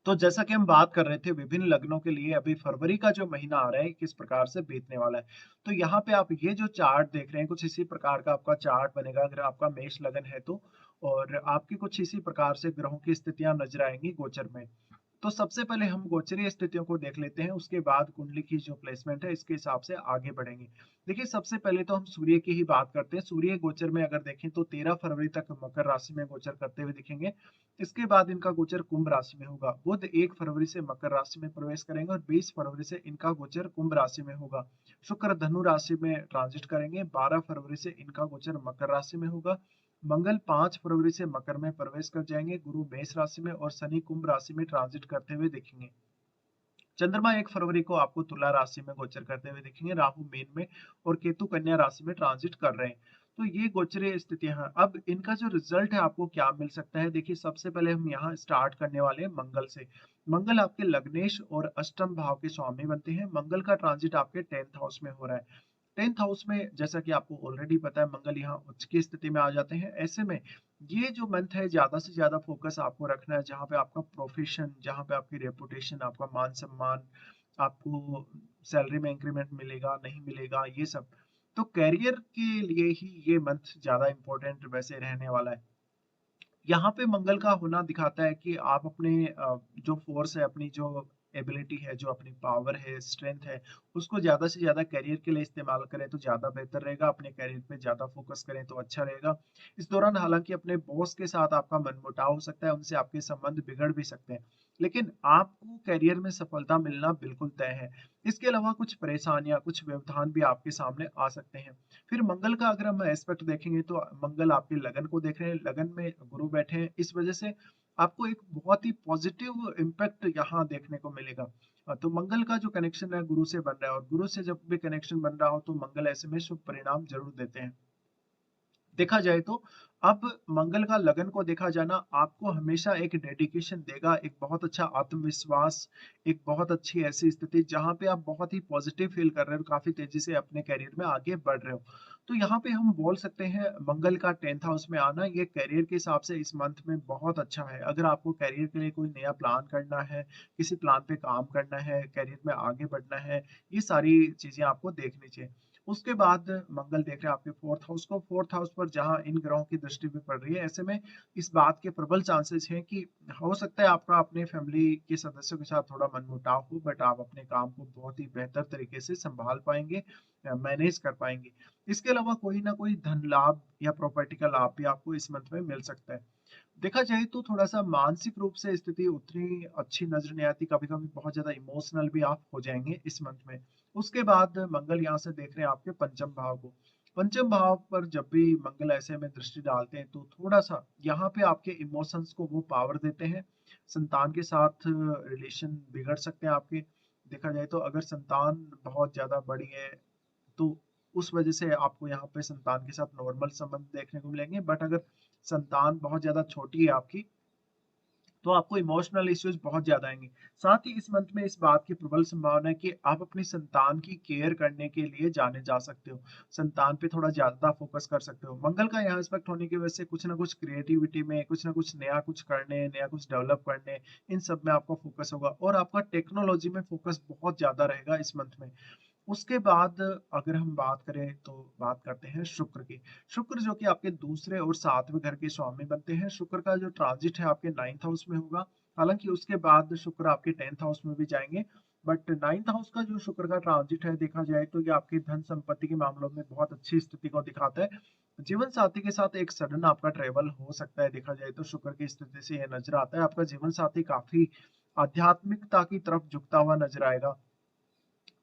तो जैसा कि हम बात कर रहे थे विभिन्न लग्नों के लिए अभी फरवरी का जो महीना आ रहा है किस प्रकार से बीतने वाला है। तो यहाँ पे आप ये जो चार्ट देख रहे हैं कुछ इसी प्रकार का आपका चार्ट बनेगा अगर आपका मेष लगन है तो। और आपकी कुछ इसी प्रकार से ग्रहों की स्थितियां नजर आएंगी गोचर में। तो सबसे पहले हम गोचरीय स्थितियों को देख लेते हैं, उसके बाद कुंडली की जो प्लेसमेंट है इसके हिसाब से आगे बढ़ेंगे। देखिए सबसे पहले तो हम सूर्य की ही बात करते हैं। सूर्य गोचर में अगर देखें तो 13 फरवरी तक मकर राशि में गोचर करते हुए दिखेंगे। इसके बाद इनका गोचर कुंभ राशि में होगा। बुध 1 फरवरी से मकर राशि में प्रवेश करेंगे और 20 फरवरी से इनका गोचर कुंभ राशि में होगा। शुक्र धनु राशि में ट्रांजिट करेंगे। 12 फरवरी से इनका गोचर मकर राशि में होगा। मंगल 5 फरवरी से मकर में प्रवेश कर जाएंगे। गुरु मेष राशि में और शनि कुंभ राशि में ट्रांजिट करते हुए दिखेंगे। चंद्रमा 1 फरवरी को आपको तुला राशि में गोचर करते हुए दिखेंगे। राहु मीन में और केतु कन्या राशि में ट्रांजिट कर रहे हैं। तो ये गोचरीय स्थितियां हैं। अब इनका जो रिजल्ट है आपको क्या मिल सकता है, देखिए सबसे पहले हम यहाँ स्टार्ट करने वाले हैं मंगल से। मंगल आपके लग्नेश और अष्टम भाव के स्वामी बनते हैं। मंगल का ट्रांजिट आपके 10th हाउस में हो रहा है। 10th हाउस में जैसा कि आपको ऑलरेडी पता है मंगल यहाँ उच्च की स्थिति में आ जाते हैं। ऐसे में ये जो मंथ है ज्यादा से ज्यादा फोकस आपको रखना है जहाँ पे आपका प्रोफेशन, जहाँ पे आपकी रेपुटेशन, आपका मान सम्मान, आपको सैलरी में इंक्रीमेंट मिलेगा नहीं मिलेगा ये सब। तो करियर के लिए ही ये मंथ ज्यादा इंपॉर्टेंट वैसे रहने वाला है। यहाँ पे मंगल का होना दिखाता है कि आप अपने जो फोर्स है, अपनी जो एबिलिटी है, जो अपनी पावर है, स्ट्रेंथ है, उसको ज्यादा से ज्यादा करियर के लिए इस्तेमाल करें तो ज्यादा बेहतर रहेगा। अपने करियर पे ज्यादा फोकस करें तो अच्छा रहेगा। इस दौरान हालांकि अपने बॉस के साथ आपका मनमुटाव हो सकता है, उनसे आपके संबंध बिगड़ भी सकते हैं, लेकिन आपको करियर में सफलता मिलना बिल्कुल तय है। इसके अलावा कुछ परेशानियां, कुछ व्यवधान भी आपके सामने आ सकते हैं। फिर मंगल का अगर हम एस्पेक्ट देखेंगे तो मंगल आपके लगन को देख रहे हैं, लगन में गुरु बैठे हैं, इस वजह से आपको एक बहुत ही पॉजिटिव इम्पैक्ट यहाँ देखने को मिलेगा। तो मंगल का जो कनेक्शन है गुरु से बन रहा है और गुरु से जब भी कनेक्शन बन रहा हो तो मंगल ऐसे में शुभ परिणाम जरूर देते हैं। देखा जाए तो अब मंगल का लगन को देखा जाना आपको हमेशा एक डेडिकेशन देगा, एक बहुत अच्छा आत्मविश्वास, एक बहुत अच्छी ऐसी स्थिति जहां पे आप बहुत ही पॉजिटिव फील कर रहे हो, काफी तेजी से अपने करियर में आगे बढ़ रहे हो। तो यहाँ पे हम बोल सकते हैं मंगल का 10th हाउस में आना ये करियर के हिसाब से इस मंथ में बहुत अच्छा है। अगर आपको करियर के लिए कोई नया प्लान करना है, किसी प्लान पे काम करना है, करियर में आगे बढ़ना है, ये सारी चीजें आपको देखनी चाहिए। उसके बाद मंगल देख रहे हैं आपके 4th हाउस को। 4th हाउस पर जहां इन ग्रहों की दृष्टि भी पड़ रही है, ऐसे में इस बात के प्रबल चांसेस हैं कि हो सकता है आपका अपने फैमिली के सदस्यों के साथ थोड़ा मनमुटाव हो, बट आप अपने काम को बहुत ही बेहतर तरीके से संभाल पाएंगे, मैनेज कर पाएंगे। इसके अलावा कोई ना कोई धन लाभ या प्रॉपर्टी का लाभ भी आपको इस मंथ में मिल सकता है। देखा जाए तो थोड़ा-सा मानसिक रूप से स्थिति उतनी अच्छी नज़र नहीं आती, कभी-कभी बहुत ज़्यादा इमोशनल भी आप हो जाएँगे इस मंथ में। उसके बाद मंगल यहाँ से देख रहे हैं आपके पंचम भाव को। पंचम भाव पर जब भी मंगल ऐसे में दृष्टि डालते हैं तो थोड़ा-सा यहाँ पे आपके इमोशंस को वो पावर देते हैं। संतान के साथ रिलेशन बिगड़ सकते हैं आपके। देखा जाए तो अगर संतान बहुत ज़्यादा बड़ी है तो उस वजह से आपको यहाँ पे संतान के साथ नॉर्मल संबंध देखने को मिलेंगे, बट अगर संतान बहुत ज्यादा छोटी है आपकी तो आपको इमोशनल इश्यूज बहुत ज्यादा आएंगे। साथ ही इस मंथ में इस बात की प्रबल संभावना है कि आप अपनी संतान की केयर करने के लिए जाने जा सकते हो, संतान पे थोड़ा ज्यादा फोकस कर सकते हो। मंगल का यहाँ एस्पेक्ट होने की वजह से कुछ ना कुछ क्रिएटिविटी में, कुछ ना कुछ नया कुछ करने, नया कुछ डेवलप करने, इन सब में आपका फोकस होगा और आपका टेक्नोलॉजी में फोकस बहुत ज्यादा रहेगा इस मंथ में। उसके बाद अगर हम बात करें तो बात करते हैं शुक्र की। शुक्र जो कि आपके दूसरे और सातवें घर के स्वामी बनते हैं। शुक्र का जो ट्रांजिट है आपके 9th हाउस में होगा। हालांकि उसके बाद शुक्र आपके 10th हाउस में भी जाएंगे, बट 9th हाउस का जो शुक्र का ट्रांजिट है देखा जाए तो ये आपके धन संपत्ति के मामलों में बहुत अच्छी स्थिति को दिखाता है। जीवन साथी के साथ एक सडन आपका ट्रेवल हो सकता है। देखा जाए तो शुक्र की स्थिति से यह नजर आता है आपका जीवन साथी काफी आध्यात्मिकता की तरफ झुकता हुआ नजर आएगा,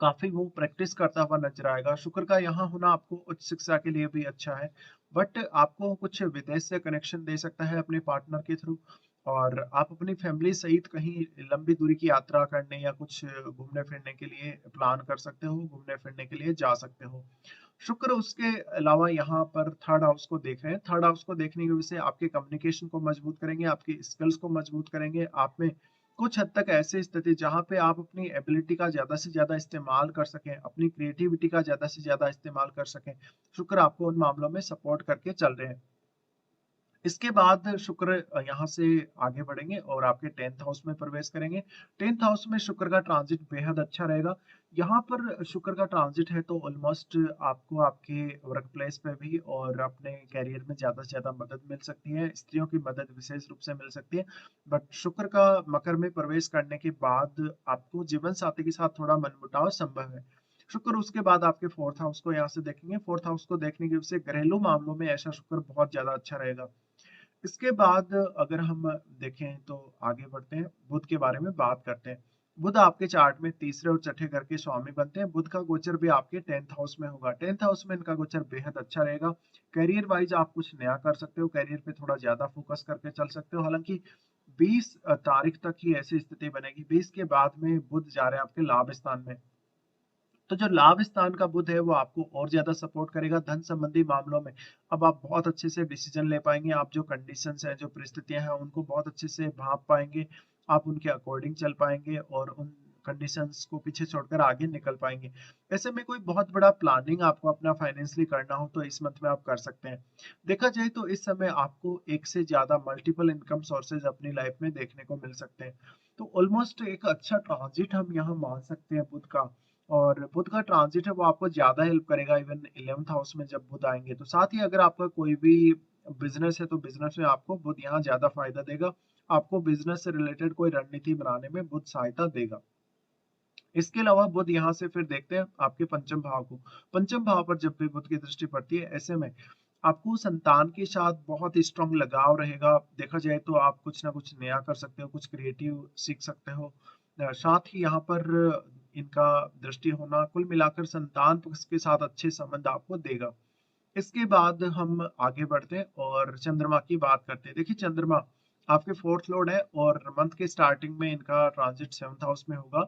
काफी वो प्रैक्टिस करता हुआ नजर आएगा। शुक्र का यहाँ होना आपको उच्च शिक्षा के लिए भी अच्छा है, बट आपको कुछ विदेश से कनेक्शन दे सकता है अपने पार्टनर के थ्रू। और आप अपनी फैमिली सहित कहीं लंबी दूरी की यात्रा करने या कुछ घूमने फिरने के लिए प्लान कर सकते हो, घूमने फिरने के लिए जा सकते हो। शुक्र उसके अलावा यहाँ पर 3rd हाउस को देख रहे हैं। 3rd हाउस को देखने की वजह से आपके कम्युनिकेशन को मजबूत करेंगे, आपकी स्किल्स को मजबूत करेंगे, आप में कुछ हद तक ऐसी स्थिति जहाँ पे आप अपनी एबिलिटी का ज्यादा से ज्यादा इस्तेमाल कर सकें, अपनी क्रिएटिविटी का ज्यादा से ज्यादा इस्तेमाल कर सकें। शुक्र आपको उन मामलों में सपोर्ट करके चल रहे हैं। इसके बाद शुक्र यहाँ से आगे बढ़ेंगे और आपके 10th हाउस में प्रवेश करेंगे। 10th हाउस में शुक्र का ट्रांजिट बेहद अच्छा रहेगा। यहाँ पर शुक्र का ट्रांजिट है तो ऑलमोस्ट आपको आपके वर्क प्लेस पे भी और अपने करियर में ज़्यादा से ज़्यादा मदद मिल सकती है। स्त्रियों की मदद विशेष रूप से मिल सकती है। बट शुक्र का मकर में प्रवेश करने के बाद आपको जीवन साथी के साथ थोड़ा मनमुटाव संभव है। शुक्र उसके बाद आपके 4th हाउस को यहाँ से देखेंगे। 4th हाउस को देखने की वजह से घरेलू मामलों में ऐसा शुक्र बहुत ज़्यादा अच्छा रहेगा। इसके बाद अगर हम देखें तो आगे बढ़ते हैं, बुध के बारे में बात करते हैं। बुध आपके चार्ट में तीसरे और छठे घर के स्वामी बनते हैं। बुध का गोचर भी आपके 10th हाउस में होगा। 10th हाउस में इनका गोचर बेहद अच्छा रहेगा। करियर वाइज आप कुछ नया कर सकते हो, करियर पे थोड़ा ज्यादा फोकस करके चल सकते हो। हालांकि 20 तारीख तक ही ऐसी स्थिति बनेगी। 20 के बाद में बुध जा रहे हैं आपके लाभ स्थान में। तो जो लाभ स्थान का बुध है वो आपको और ज्यादा सपोर्ट करेगा धन संबंधी मामलों में। अब आप बहुत अच्छे से डिसीजन ले पाएंगे, आप जो कंडीशंस हैं, जो परिस्थितियां हैं, उनको बहुत अच्छे से भांप पाएंगे, आप उनके अकॉर्डिंग चल पाएंगे और उन कंडीशंस को पीछे छोड़कर आगे निकल पाएंगे। ऐसे में कोई बहुत बड़ा प्लानिंग आपको अपना फाइनेंशियली करना हो तो इस मंथ में आप कर सकते हैं। देखा जाए तो इस समय आपको एक से ज्यादा मल्टीपल इनकम सोर्सेज अपनी लाइफ में देखने को मिल सकते हैं। तो ऑलमोस्ट एक अच्छा ट्रांजिट हम यहाँ मान सकते हैं बुध का। और बुध का ट्रांजिट है वो आपको ज्यादा हेल्प करेगा इवन 11th हाउस में जब बुध आएंगे। तो साथ ही अगर आपका कोई भी बिजनेस है तो बिजनेस में आपको बुध यहाँ ज्यादा फायदा देगा। आपको बिजनेस से रिलेटेड कोई रणनीति बनाने में बुध सहायता देगा। इसके अलावा बुध यहाँ से फिर देखते हैं आपके पंचम भाव को। पंचम भाव पर जब भी बुध की दृष्टि पड़ती है ऐसे में आपको संतान के साथ बहुत स्ट्रांग लगाव रहेगा। देखा जाए तो आप कुछ ना कुछ नया कर सकते हो, कुछ क्रिएटिव सीख सकते हो। साथ ही यहाँ पर इनका दृष्टि होना कुल मिलाकर संतान पक्ष के साथ अच्छे संबंध आपको देगा। इसके बाद हम आगे बढ़ते हैं और चंद्रमा की बात करते हैं। देखिए चंद्रमा आपके 4th लॉर्ड है और मंथ के स्टार्टिंग में इनका ट्रांजिट 7th हाउस में होगा।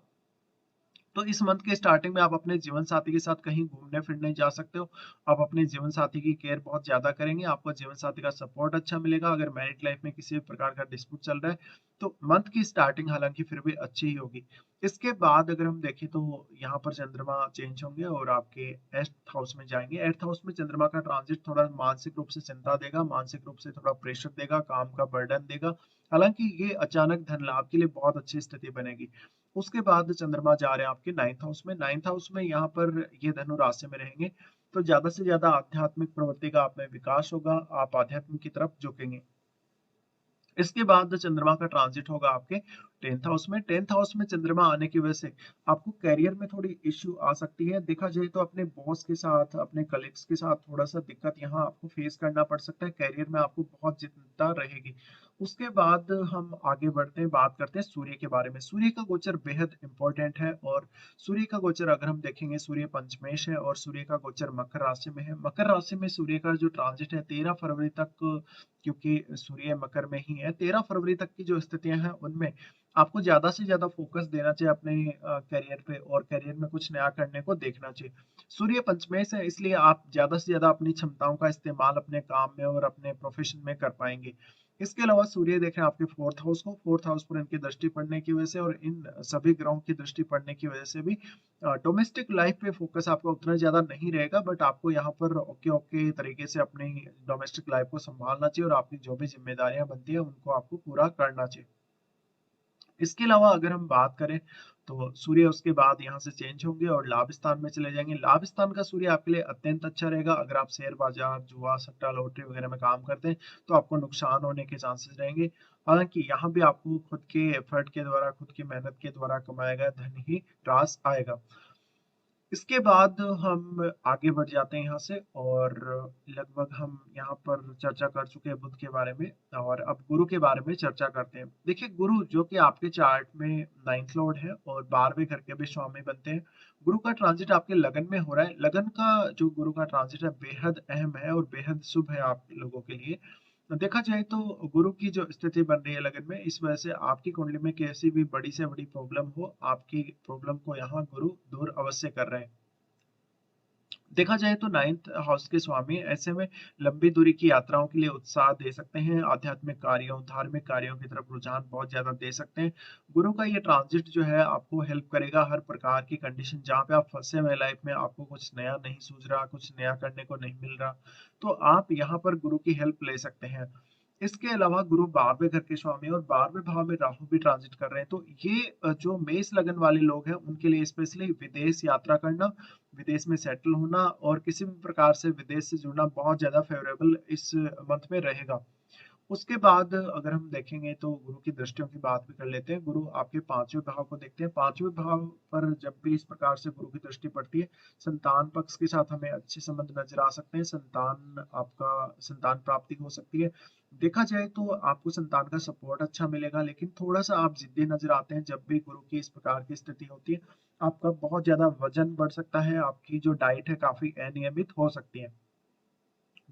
तो इस मंथ के स्टार्टिंग में आप अपने जीवन साथी के साथ कहीं घूमने फिरने जा सकते हो। आप अपने जीवन साथी की केयर बहुत ज्यादा करेंगे, आपको जीवन साथी का सपोर्ट अच्छा मिलेगा। अगर मैरिड लाइफ में किसी भी प्रकार का डिस्प्यूट चल रहा है तो मंथ की स्टार्टिंग हालांकि फिर भी अच्छी ही होगी। इसके बाद अगर हम देखें तो यहाँ पर चंद्रमा चेंज होंगे और आपके 8th हाउस में जाएंगे। 8th हाउस में चंद्रमा का ट्रांजिट थोड़ा मानसिक रूप से चिंता देगा, मानसिक रूप से थोड़ा प्रेशर देगा, काम का बर्डन देगा। हालांकि ये अचानक धन लाभ के लिए बहुत अच्छी स्थिति बनेगी। उसके बाद चंद्रमा जा रहे हैं आपके 9th हाउस में। 9th हाउस में यहाँ पर ये धनु राशि में रहेंगे तो ज्यादा से ज्यादा आध्यात्मिक प्रवृत्ति का आप में विकास होगा, आप आध्यात्म की तरफ झुकेंगे। इसके बाद चंद्रमा का ट्रांजिट होगा आपके 10th हाउस में। 10th हाउस में चंद्रमा आने की वजह से आपको करियर में थोड़ी इश्यू आ सकती है। देखा जाए तो अपने बॉस के साथ, अपने कलीग्स के साथ थोड़ा सा दिक्कत यहाँ आपको फेस करना पड़ सकता है। करियर में आपको बहुत चिंता रहेगी। उसके बाद हम आगे बढ़ते हैं, बात करते हैं सूर्य के बारे में। सूर्य का गोचर बेहद इंपॉर्टेंट है और सूर्य का गोचर अगर हम देखेंगे, सूर्य पंचमेश है और सूर्य का गोचर मकर राशि में है। मकर राशि में सूर्य का जो ट्रांजिट है 13 फरवरी तक, क्योंकि सूर्य मकर में ही है, 13 फरवरी तक की जो स्थितियां हैं उनमें आपको ज्यादा से ज्यादा फोकस देना चाहिए अपने करियर पे और करियर में कुछ नया करने को देखना चाहिए। सूर्य पंचमेश है इसलिए आप ज्यादा से ज्यादा अपनी क्षमताओं का इस्तेमाल अपने काम में और अपने प्रोफेशन में कर पाएंगे। इसके अलावा सूर्य देखें आपके 4th हाउस को। 4th हाउस पर इनकी दृष्टि पड़ने की वजह से और इन सभी ग्रहों की दृष्टि पड़ने की वजह से भी डोमेस्टिक लाइफ पे फोकस आपका उतना ज्यादा नहीं रहेगा। बट आपको यहाँ पर ओके ओके तरीके से अपनी डोमेस्टिक लाइफ को संभालना चाहिए और आपकी जो भी जिम्मेदारियां बनती है उनको आपको पूरा करना चाहिए। इसके अलावा अगर हम बात करें तो सूर्य उसके बाद यहाँ से चेंज होंगे और लाभ स्थान में चले जाएंगे। लाभ स्थान का सूर्य आपके लिए अत्यंत अच्छा रहेगा। अगर आप शेयर बाजार, जुआ, सट्टा, लॉटरी वगैरह में काम करते हैं तो आपको नुकसान होने के चांसेस रहेंगे। हालांकि यहाँ भी आपको खुद के एफर्ट के द्वारा, खुद की मेहनत के द्वारा कमाया गया धन ही रास आएगा। इसके बाद हम आगे बढ़ जाते हैं यहाँ से और लगभग हम यहाँ पर चर्चा कर चुके हैं बुध के बारे में और अब गुरु के बारे में चर्चा करते हैं। देखिए गुरु जो कि आपके चार्ट में 9th लॉर्ड है और 12वें घर के भी स्वामी बनते हैं। गुरु का ट्रांजिट आपके लगन में हो रहा है। लगन का जो गुरु का ट्रांजिट है बेहद अहम है और बेहद शुभ है आप लोगों के लिए। देखा जाए तो गुरु की जो स्थिति बन रही है लगन में, इस वजह से आपकी कुंडली में कैसी भी बड़ी से बड़ी प्रॉब्लम हो, आपकी प्रॉब्लम को यहाँ गुरु दूर अवश्य कर रहे हैं। देखा जाए तो 9th हाउस के स्वामी ऐसे में लंबी दूरी की यात्राओं के लिए उत्साह दे सकते हैं। आध्यात्मिक कार्यों, धार्मिक कार्यों की तरफ रुझान बहुत ज्यादा दे सकते हैं। गुरु का ये ट्रांजिट जो है आपको हेल्प करेगा हर प्रकार की कंडीशन जहाँ पे आप फंसे हुए लाइफ में, आपको कुछ नया नहीं सूझ रहा, कुछ नया करने को नहीं मिल रहा, तो आप यहाँ पर गुरु की हेल्प ले सकते हैं। इसके अलावा गुरु 12वें घर के स्वामी और 12वें भाव में राहु भी ट्रांजिट कर रहे हैं। तो ये जो मेष लगन वाले लोग हैं उनके लिए स्पेशली विदेश यात्रा करना, विदेश में सेटल होना और किसी भी प्रकार से विदेश से जुड़ना बहुत ज़्यादा फेवरेबल इस मंथ में रहेगा। उसके बाद अगर हम देखेंगे तो गुरु की दृष्टियों की बात भी कर लेते हैं। गुरु आपके 5वें भाव को देखते हैं। 5वें भाव पर जब भी इस प्रकार से गुरु की दृष्टि पड़ती है, संतान पक्ष के साथ हमें अच्छे संबंध नज़र आ सकते हैं। संतान प्राप्ति हो सकती है। देखा जाए तो आपको संतान का सपोर्ट अच्छा मिलेगा, लेकिन थोड़ा-सा आप ज़िद्दी नज़र आते हैं जब भी गुरु की इस प्रकार की स्थिति होती है। आपका बहुत ज़्यादा वज़न बढ़ सकता है, आपकी जो डाइट है काफ़ी अनियमित हो सकती है।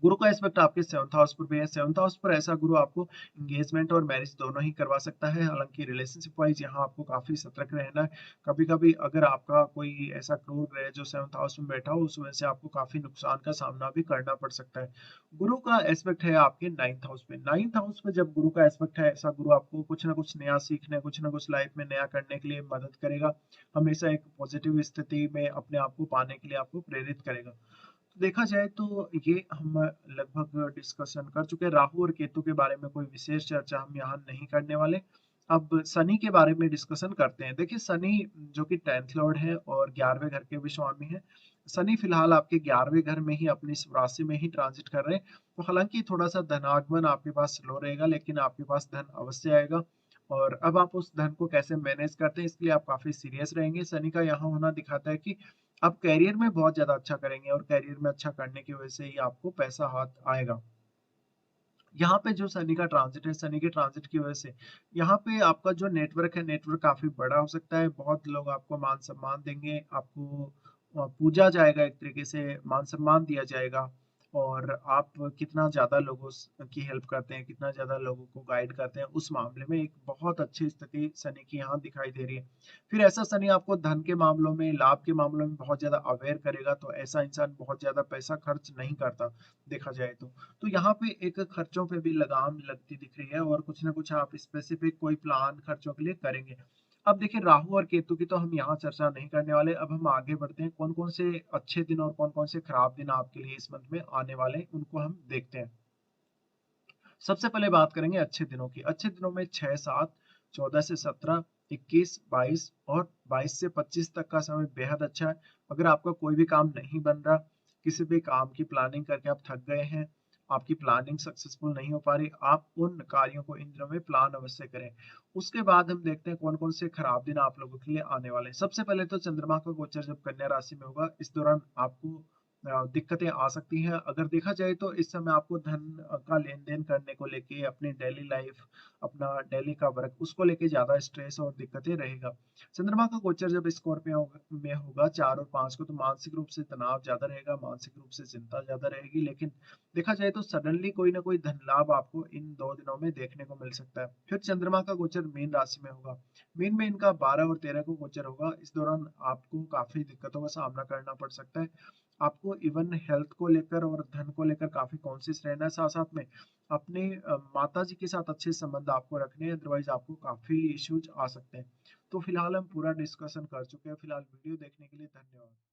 गुरु का एस्पेक्ट आपके 7th हाउस पर भी है। 7th हाउस पर ऐसा गुरु आपको एंगेजमेंट और मैरिज दोनों ही करवा सकता है। हालाँकि रिलेशनशिप वाइज़ यहाँ आपको काफ़ी सतर्क रहना है। कभी-कभी अगर आपका कोई ऐसा क्रूर ग्रह जो 7th हाउस में बैठा हो, उस वजह से आपको काफ़ी नुकसान का सामना भी करना पड़ सकता है। गुरु का एस्पेक्ट है आपके 9th हाउस में। 9th हाउस में जब गुरु का एस्पेक्ट है, ऐसा गुरु आपको कुछ न कुछ नया सीखने, कुछ न कुछ लाइफ में नया करने के लिए मदद करेगा। हमेशा एक पॉजिटिव स्थिति में अपने आप को पाने के लिए आपको प्रेरित करेगा। देखा जाए तो ये हम लगभग डिस्कशन कर चुके हैं। राहु और केतु के बारे में कोई विशेष चर्चा हम यहाँ नहीं करने वाले। अब शनि के बारे में डिस्कशन करते हैं। देखिए शनि जो कि 10th लॉर्ड है और 11वें घर के भी स्वामी हैं। शनि फिलहाल आपके 11वें घर में ही अपनी राशि में ही ट्रांजिट कर रहे हैं। तो हालांकि थोड़ा सा धनागमन आपके पास स्लो रहेगा, लेकिन आपके पास धन अवश्य आएगा। और अब आप उस धन को कैसे मैनेज करते हैं, इसके लिए आप काफी सीरियस रहेंगे। शनि का यहाँ होना दिखाता है कि आप करियर में बहुत ज़्यादा अच्छा करेंगे और करियर में अच्छा करने की वजह से ही आपको पैसा हाथ आएगा। यहाँ पे जो शनि का ट्रांजिट है, शनि के ट्रांजिट की वजह से यहाँ पे आपका जो नेटवर्क है, नेटवर्क काफ़ी बड़ा हो सकता है। बहुत लोग आपको मान-सम्मान देंगे, आपको पूजा जाएगा, एक तरीके से मान-सम्मान दिया जाएगा और आप कितना ज़्यादा लोगों की हेल्प करते हैं, कितना ज़्यादा लोगों को गाइड करते हैं, उस मामले में एक बहुत अच्छी स्थिति शनि की यहाँ दिखाई दे रही है। फिर ऐसा शनि आपको धन के मामलों में, लाभ के मामलों में बहुत ज़्यादा अवेयर करेगा, तो ऐसा इंसान बहुत ज़्यादा पैसा खर्च नहीं करता, देखा जाए तो। तो यहाँ पे एक खर्चों पे भी लगाम लगती दिख रही है और कुछ ना कुछ आप स्पेसिफिक कोई प्लान खर्चों के लिए करेंगे। अब देखिए राहु और केतु की तो हम यहाँ चर्चा नहीं करने वाले। अब हम आगे बढ़ते हैं, कौन कौन से अच्छे दिन और कौन कौन से खराब दिन आपके लिए इस मंथ में आने वाले हैं, उनको हम देखते हैं। सबसे पहले बात करेंगे अच्छे दिनों की। अच्छे दिनों में 6, 7, 14 से 17, 21, 22 और 22 से 25 तक का समय बेहद अच्छा है। अगर आपका कोई भी काम नहीं बन रहा, किसी भी काम की प्लानिंग करके आप थक गए हैं, आपकी प्लानिंग सक्सेसफुल नहीं हो पा रही, आप उन कार्यों को इन दिनों में प्लान अवश्य करें। उसके बाद हम देखते हैं कौन-कौन से खराब दिन आप लोगों के लिए आने वाले हैं। सबसे पहले तो चंद्रमा का गोचर जब कन्या राशि में होगा, इस दौरान आपको दिक्कतें आ सकती हैं। अगर देखा जाए तो इस समय आपको धन का लेन-देन करने को लेके अपनी डेली लाइफ, अपना डेली का वर्क उसको लेके ज़्यादा स्ट्रेस और दिक्कतें रहेगा। चंद्रमा का गोचर जब स्कॉर्पियो में होगा 4 और 5 को, तो मानसिक रूप से तनाव ज़्यादा रहेगा, मानसिक रूप से चिंता ज़्यादा रहेगी। लेकिन देखा जाए तो सडनली कोई ना कोई धन लाभ आपको इन 2 दिनों में देखने को मिल सकता है। फिर चंद्रमा का गोचर मीन राशि में होगा। मीन में इनका 12 और 13 को गोचर होगा। इस दौरान आपको काफ़ी दिक्कतों का सामना करना पड़ सकता है। आपको इवन हेल्थ को लेकर और धन को लेकर काफ़ी कॉन्शियस रहना है। साथ-साथ में अपने माताजी के साथ अच्छे संबंध आपको रखने हैं, अदरवाइज़ आपको काफ़ी इश्यूज़ आ सकते हैं। तो फिलहाल हम पूरा डिस्कशन कर चुके हैं। फिलहाल वीडियो देखने के लिए धन्यवाद।